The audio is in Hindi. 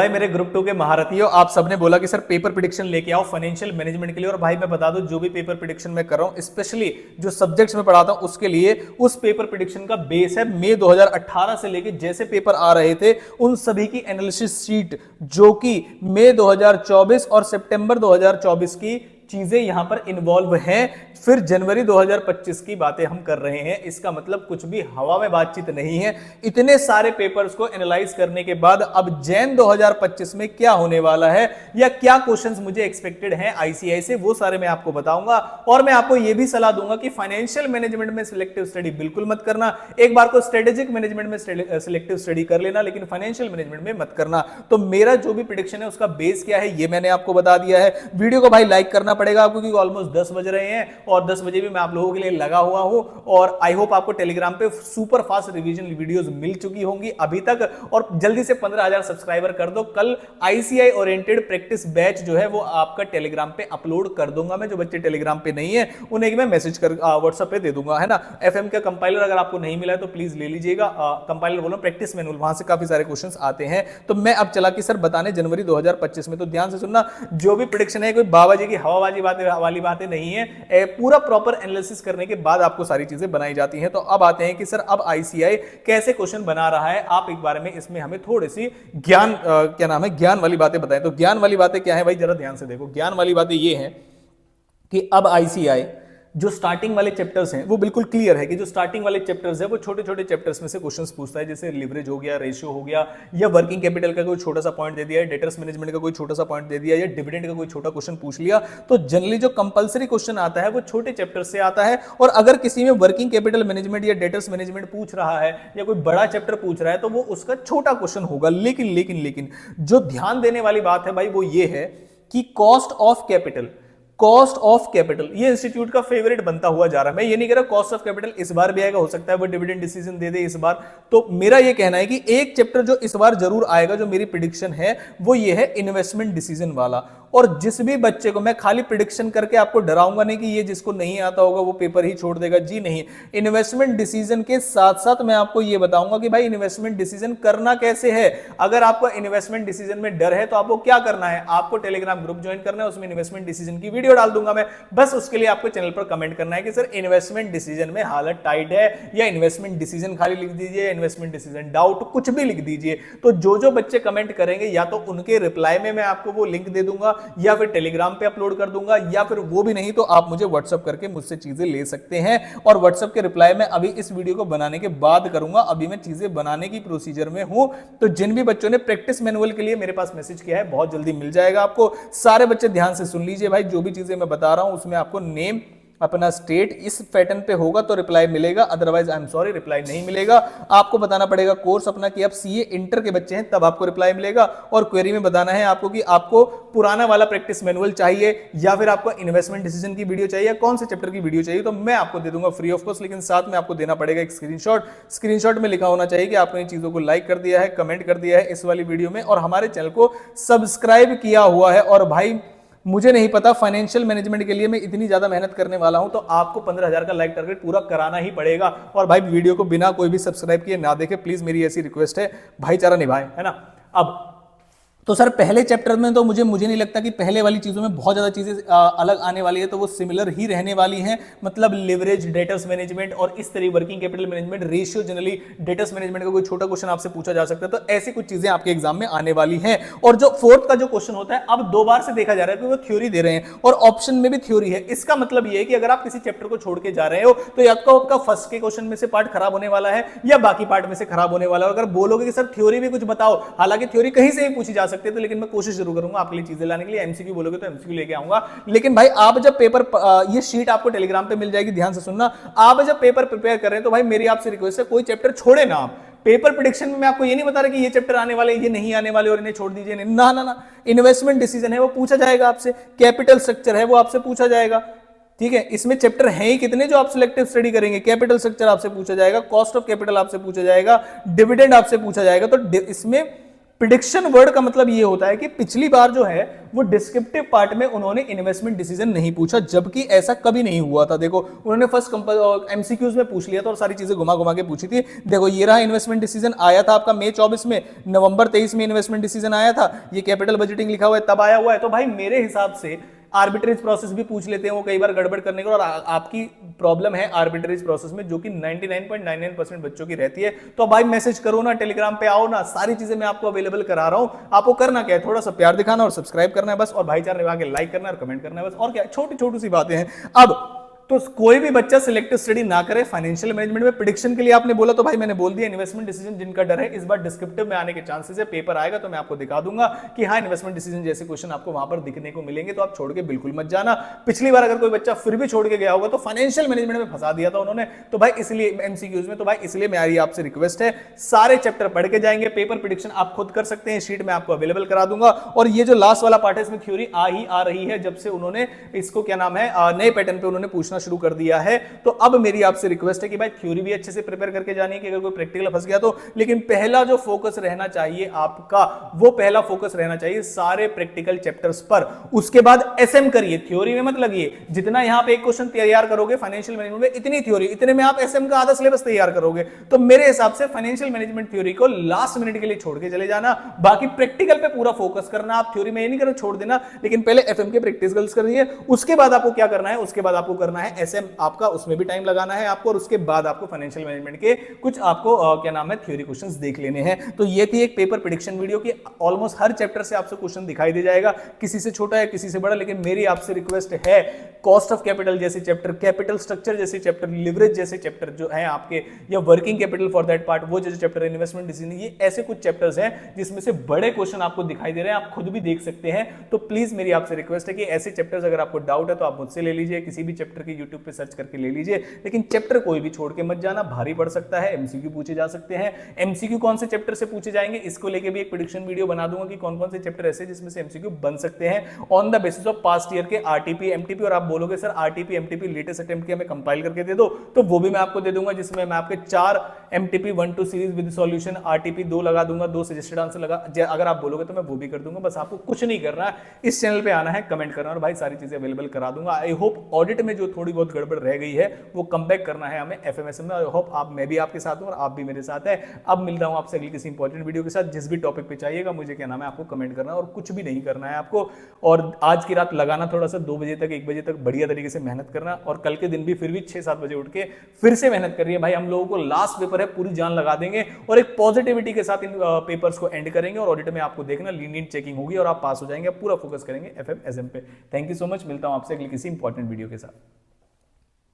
भाई मेरे ग्रुप 2 के महारथियों, आप सबने बोला कि सर पेपर प्रिडिक्शन लेके आओ फाइनेंशियल मैनेजमेंट के लिए। और भाई मैं बता दूं, जो भी पेपर प्रिडिक्शन मैं कर रहा हूं, स्पेशली जो सब्जेक्ट्स में पढ़ाता हूं उसके लिए, उस पेपर प्रिडिक्शन का बेस है मई 2018 से लेके जैसे पेपर आ रहे थे उन सभी की एनालिसिस शीट, जो कि मई 2024 और सितंबर 2024 की चीजें यहां पर इन्वॉल्व हैं। फिर जनवरी 2025 की बातें हम कर रहे हैं। इसका मतलब कुछ भी हवा में बातचीत नहीं है। इतने सारे पेपर्स को एनालाइज करने के बाद अब जैन 2025 में क्या होने वाला है या क्या क्वेश्चंस मुझे एक्सपेक्टेड हैं आईसीआई से, वो सारे मैं आपको बताऊंगा। और मैं आपको यह भी सलाह दूंगा कि फाइनेंशियल मैनेजमेंट में सिलेक्टिव स्टडी बिल्कुल मत करना। एक बार को स्ट्रेटेजिक मैनेजमेंट में सिलेक्टिव स्टडी कर लेना, लेकिन फाइनेंशियल मैनेजमेंट में मत करना। तो मेरा जो भी प्रेडिक्शन है उसका बेस क्या है ये मैंने आपको बता दिया है। वीडियो को भाई लाइक करना पड़ेगा आपको, क्योंकि ऑलमोस्ट 10 बज रहे हैं और 10 बजे भी मैं आप लोगों के लिए लगा हुआ हूं। और आई होप आपको टेलीग्राम पे सुपर फास्ट रिवीजन वीडियोस मिल चुकी होंगी अभी तक। और जल्दी से 15,000 सब्सक्राइबर कर दो। कल आईसीआई ओरिएंटेड प्रैक्टिस बैच जो है वो आपका टेलीग्राम पे अपलोड कर दूंगा मैं। जो बच्चे टेलीग्राम पे नहीं है उन्हें मैं मैसेज कर व्हाट्सएप पे दे दूंगा, है ना। एफएम का कंपाइलर अगर आपको नहीं मिला है तो प्लीज ले लीजिएगा। कंपाइलर बोलो प्रैक्टिस मैनुअल, वहां से काफी सारे क्वेश्चंस आते हैं। तो मैं अब चला कि सर बताने जनवरी 2025 में, तो ध्यान से सुनना। जो भी प्रेडिक्शन है कोई बाबाजी की हवाबाजी वाली बातें नहीं है। पूरा प्रॉपर एनालिसिस करने के बाद आपको सारी चीजें बनाई जाती हैं। तो अब आते हैं कि सर अब आईसीआई कैसे क्वेश्चन बना रहा है। आप एक बार में इसमें हमें थोड़ी सी ज्ञान ज्ञान वाली बातें बताएं। तो ज्ञान वाली बातें क्या है भाई, जरा ध्यान से देखो। ज्ञान वाली बातें ये हैं कि अब आईसीआई जो स्टार्टिंग वाले चैप्टर्स हैं वो बिल्कुल क्लियर है कि जो स्टार्टिंग वाले चैप्टर्स है वो छोटे छोटे चैप्टर्स में से क्वेश्चंस पूछता है। जैसे लिवरेज हो गया, रेशियो हो गया, या वर्किंग कैपिटल का कोई छोटा सा पॉइंट दे दिया, डेटर्स मैनेजमेंट का कोई छोटा सा पॉइंट दे दिया, या डिविडेंड का कोई छोटा क्वेश्चन पूछ लिया। तो जनरली जो कंपलसरी क्वेश्चन आता है वो छोटे चैप्टर से आता है। और अगर किसी में वर्किंग कैपिटल मैनेजमेंट या डेटर्स मैनेजमेंट पूछ रहा है या कोई बड़ा चैप्टर पूछ रहा है तो वो उसका छोटा क्वेश्चन होगा। लेकिन जो ध्यान देने वाली बात है भाई वो ये है कि कॉस्ट ऑफ कैपिटल ये इंस्टीट्यूट का फेवरेट बनता हुआ जा रहा है। मैं ये नहीं कह रहा कॉस्ट ऑफ कैपिटल इस बार भी आएगा, हो सकता है वो डिविडेंड डिसीजन दे दे इस बार। तो मेरा ये कहना है कि एक चैप्टर जो इस बार जरूर आएगा, जो मेरी प्रेडिक्शन है वो ये है इन्वेस्टमेंट डिसीजन वाला। और जिस भी बच्चे को मैं खाली प्रेडिक्शन करके आपको डराऊंगा नहीं कि ये जिसको नहीं आता होगा वो पेपर ही छोड़ देगा, जी नहीं। इन्वेस्टमेंट डिसीजन के साथ साथ मैं आपको ये बताऊंगा कि भाई इन्वेस्टमेंट डिसीजन करना कैसे है। अगर आपको इन्वेस्टमेंट डिसीजन में डर है तो आपको क्या करना है, आपको टेलीग्राम ग्रुप ज्वाइन करना है, उसमें इन्वेस्टमेंट डिसीजन की वीडियो डाल दूंगा मैं। बस उसके लिए आपको चैनल पर कमेंट करना है कि सर इन्वेस्टमेंट डिसीजन में हालत टाइट है, या इन्वेस्टमेंट डिसीजन खाली लिख दीजिए, या इन्वेस्टमेंट डिसीजन डाउट, कुछ भी लिख दीजिए। तो जो बच्चे कमेंट करेंगे या तो उनके रिप्लाई में मैं आपको वो लिंक दे दूंगा, या फिर टेलीग्राम पे अपलोड कर दूंगा, या फिर वो भी नहीं तो आप मुझे व्हाट्सएप करके मुझसे चीजें ले सकते हैं। और व्हाट्सएप के रिप्लाई में अभी इस वीडियो को बनाने के बाद करूंगा, अभी मैं चीजें बनाने की प्रोसीजर में हूं। तो जिन भी बच्चों ने प्रैक्टिस मैनुअल के लिए मेरे पास मैसेज किया है बहुत जल्दी मिल जाएगा आपको। सारे बच्चे ध्यान से सुन लीजिए भाई, जो भी चीजें मैं बता रहा हूं उसमें आपको नेम, अपना स्टेट इस पैटर्न पे होगा तो रिप्लाई मिलेगा, otherwise I am sorry reply नहीं मिलेगा। आपको बताना पड़ेगा कोर्स अपना कि आप सीए इंटर के बच्चे हैं तब आपको रिप्लाई मिलेगा। और क्वेरी में बताना है आपको कि आपको पुराना वाला प्रैक्टिस मैनुअल चाहिए या फिर आपको इन्वेस्टमेंट डिसीजन की वीडियो चाहिए, कौन से चैप्टर की वीडियो चाहिए, तो मैं आपको दे दूंगा फ्री ऑफ कॉस्ट। लेकिन साथ में आपको देना पड़ेगा एक स्क्रीनशॉट में लिखा होना चाहिए कि आपने इन चीजों को लाइक कर दिया है, कमेंट कर दिया है इस वाली वीडियो में, और हमारे चैनल को सब्सक्राइब किया हुआ है। और भाई मुझे नहीं पता फाइनेंशियल मैनेजमेंट के लिए मैं इतनी ज्यादा मेहनत करने वाला हूं, तो आपको 15,000 का लाइक टारगेट पूरा कराना ही पड़ेगा। और भाई वीडियो को बिना कोई भी सब्सक्राइब किए ना देखे प्लीज, मेरी ऐसी रिक्वेस्ट है, भाईचारा निभाएं, है ना। अब तो सर पहले चैप्टर में तो मुझे नहीं लगता कि पहले वाली चीजों में बहुत ज्यादा चीजें अलग आने वाली है, तो वो सिमिलर ही रहने वाली हैं। मतलब लिवरेज, डेटर्स मैनेजमेंट और इस तरह working capital management, ratio, generally debtors management का कोई छोटा क्वेश्चन आपसे पूछा जा सकता है। तो ऐसी कुछ चीजें आपके एग्जाम में आने वाली हैं। और जो फोर्थ का जो क्वेश्चन होता है अब 2 बार से देखा जा रहा है कि वो थ्योरी दे रहे हैं और ऑप्शन में भी थ्योरी है। इसका मतलब ये है कि अगर आप किसी चैप्टर को छोड़ के जा रहे हो तो या तो आपका फर्स्ट के क्वेश्चन में से पार्ट खराब होने वाला है या बाकी पार्ट में से खराब होने वाला है। अगर बोलोगे कि सर थ्योरी भी कुछ बताओ, हालांकि थ्योरी कहीं से भी पूछी जा सकती है, तो लेकिन मैं कोशिश जरूर करूंगा आपके लिए चीजें लाने के लिए। एमसीक्यू बोलोगे तो एमसीक्यू लेके आऊंगा। लेकिन भाई आप जब पेपर, ये शीट आपको टेलीग्राम पे मिल जाएगी, ध्यान से सुनना। आप जब पेपर प्रिपेयर कर रहे हैं तो भाई मेरी आपसे रिक्वेस्ट है कोई चैप्टर छोड़े ना आप। पेपर प्रेडिक्शन में मैं आपको ये नहीं बता रहा कि ये चैप्टर आने वाले, ये नहीं आने वाले और इन्हें छोड़ दीजिए, नहीं, ना। इन्वेस्टमेंट डिसीजन है वो पूछा जाएगा आपसे, कैपिटल स्ट्रक्चर है वो आपसे पूछा जाएगा, ठीक है। इसमें चैप्टर हैं ही कितने जो आप सिलेक्टिव स्टडी करेंगे। कैपिटल स्ट्रक्चर आपसे पूछा जाएगा, कॉस्ट ऑफ कैपिटल आपसे पूछा जाएगा, डिविडेंड आपसे पूछा जाएगा। तो इसमें प्रिडिक्शन वर्ड का मतलब ये होता है कि पिछली बार जो है वो डिस्क्रिप्टिव पार्ट में उन्होंने इन्वेस्टमेंट डिसीजन नहीं पूछा, जबकि ऐसा कभी नहीं हुआ था। देखो उन्होंने फर्स्ट एमसीक्यूज में पूछ लिया था और सारी चीजें घुमा घुमा के पूछी थी। देखो ये रहा इन्वेस्टमेंट डिसीजन आया था आपका मई 24 में, नवंबर 23 में इन्वेस्टमेंट डिसीजन आया था, ये कैपिटल बजटिंग लिखा हुआ है तब आया हुआ है। तो भाई मेरे हिसाब से आर्बिट्रेज प्रोसेस भी पूछ लेते हैं वो कई बार गड़बड़ करने को, और आपकी प्रॉब्लम है आर्बिट्रेज प्रोसेस में जो कि 99.99% बच्चों की रहती है। तो भाई मैसेज करो ना, टेलीग्राम पे आओ ना, सारी चीजें मैं आपको अवेलेबल करा रहा हूं। आपको करना क्या है, थोड़ा सा प्यार दिखाना और सब्सक्राइब करना है बस, और भाईचारा निभा के लाइक करना है और कमेंट करना है बस, और क्या छोटी छोटी सी बातें हैं। अब तो कोई भी बच्चा सिलेक्टिव स्टडी ना करे फाइनेंशियल मैनेजमेंट में। प्रेडिक्शन के लिए आपने बोला तो भाई मैंने बोल दिया, इन्वेस्टमेंट डिसीजन जिनका डर है इस बार डिस्क्रिप्टिव में आने के चांसेस है, पेपर आएगा तो मैं आपको दिखा दूंगा कि हाँ इन्वेस्टमेंट डिसीजन जैसे क्वेश्चन आपको वहां पर दिखने को मिलेंगे, तो आप छोड़ के बिल्कुल मत जाना। पिछली बार अगर कोई बच्चा फिर भी छोड़ के गया होगा तो फाइनेंशियल मैनेजमेंट में फंसा दिया था उन्होंने, तो भाई इसलिए एमसीक्यूज में, तो भाई इसलिए मेरी आपसे रिक्वेस्ट है सारे चैप्टर पढ़ के जाएंगे। पेपर प्रेडिक्शन आप खुद कर सकते हैं, शीट में आपको अवेलेबल करा दूंगा। और ये जो लास्ट वाला पार्ट है इसमें थ्योरी आ रही है जब से उन्होंने इसको क्या नाम है नए पैटर्न पे उन्होंने पूछना शुरू कर दिया है। तो अब मेरी आपसे रिक्वेस्ट है कि भाई थ्योरी भी अच्छे से प्रिपेयर करके जानी है कि अगर कोई प्रैक्टिकल फंस गया तो, लेकिन पहला जो फोकस रहना चाहिए आपका, वो पहला फोकस रहना चाहिए सारे प्रैक्टिकल चैप्टर्स पर। उसके बाद एसएम करिए, थ्योरी में मत लगिए। जितना यहां पे एक क्वेश्चन तैयार करोगे फाइनेंशियल मैनेजमेंट में, इतनी थ्योरी, इतने में आप एसएम का आधा सिलेबस तैयार करोगे। तो मेरे हिसाब से फाइनेंशियल मैनेजमेंट थ्योरी को लास्ट मिनट के लिए छोड़ के चले जाना, बाकी प्रैक्टिकल पे पूरा फोकस करना। आप थ्योरी में ये नहीं करो छोड़ देना, लेकिन पहले एफएम के प्रैक्टिकल्स करिए। उसके बाद आपको क्या करना है, उसके बाद आपको करना है एसएम आपका, उसमें भी टाइम लगाना है आपको, और उसके बाद आपको फाइनेंशियल मैनेजमेंट के कुछ आपको क्या नाम है थ्योरी क्वेश्चंस देख लेने हैं। तो ये थी एक पेपर प्रेडिक्शन वीडियो की, ऑलमोस्ट हर चैप्टर से आपसे क्वेश्चन दिखाई दे जाएगा, किसी से छोटा है किसी से बड़ा, लेकिन मेरी आपसे रिक्वेस्ट है कॉस्ट ऑफ कैपिटल जैसे चैप्टर, कैपिटल स्ट्रक्चर जैसे चैप्टर, लिवरेज जैसे चैप्टर जो है आपके, या working capital for that part वो जैसे चैप्टर, इन्वेस्टमेंट डिसीजन, ये ऐसे कुछ चैप्टर्स हैं जिसमें से बड़े क्वेश्चन आपको दिखाई दे रहे हैं, आप खुद भी देख सकते हैं। तो प्लीज मेरी आपसे रिक्वेस्ट है कि ऐसे चैप्टर्स अगर आपको डाउट है तो आप मुझसे ले लीजिए, किसी भी चैप्टर के यूट्यूब पे सर्च करके ले लीजिए, लेकिन चैप्टर कोई भी छोड़ के मत जाना, भारी पड़ सकता है। एमसीक्यू पूछे जा सकते हैं, एमसीक्यू कौन से चैप्टर से पूछे जाएंगे इसको लेके भी एक प्रेडिक्शन वीडियो बना दूंगा कि कौन कौन से चैप्टर ऐसे जिसमें से एमसीक्यू बन सकते हैं on the basis of past year के आरटीपी एमटीपी। और आप बोलोगे sir RTP MTP latest attempt के हमें कंपाइल करके दे दो, तो वो भी मैं आपको दे दूंगा, जिसमें मैं आपके 4 MTP 1-2 series with solution, RTP 2 लगा दूंगा, 2 सजेस्टेड आंसर लगा, अगर आप बोलोगे तो मैं वो भी कर दूंगा। बस आपको कुछ नहीं करना है, इस चैनल पे आना है, कमेंट करना, और भाई सारी चीजें अवेलेबल करा दूंगा। आई होप ऑडिट में जो थोड़ी बहुत गड़बड़ रह गई है वो कम बैक करना है हमें एफएमएसएम में। आई होप आप, मैं भी आपके साथ हूं और आप भी मेरे साथ है। अब मिलता हूं आपसे अगली किसी इंपॉर्टेंट वीडियो के साथ। जिस भी टॉपिक पे चाहिएगा मुझे क्या नाम है आपको कमेंट करना, और कुछ भी नहीं करना है आपको। और आज की रात लगाना थोड़ा सा 2 बजे तक 1 बजे तक बढ़िया तरीके से मेहनत करना, और कल के दिन भी फिर भी 6-7 बजे उठ के फिर से मेहनत करिए भाई। हम लोगों को लास्ट पेपर है, पूरी जान लगा देंगे और एक पॉजिटिविटी के साथ इन पेपर्स को एंड करेंगे। और ऑडिट में आपको देखना लीनियंट चेकिंग होगी और आप पास हो जाएंगे। पूरा फोकस करेंगे एफएमएसएम पे। थैंक यू सो मच, मिलता हूं आपसे अगली किसी इंपॉर्टेंट वीडियो के साथ।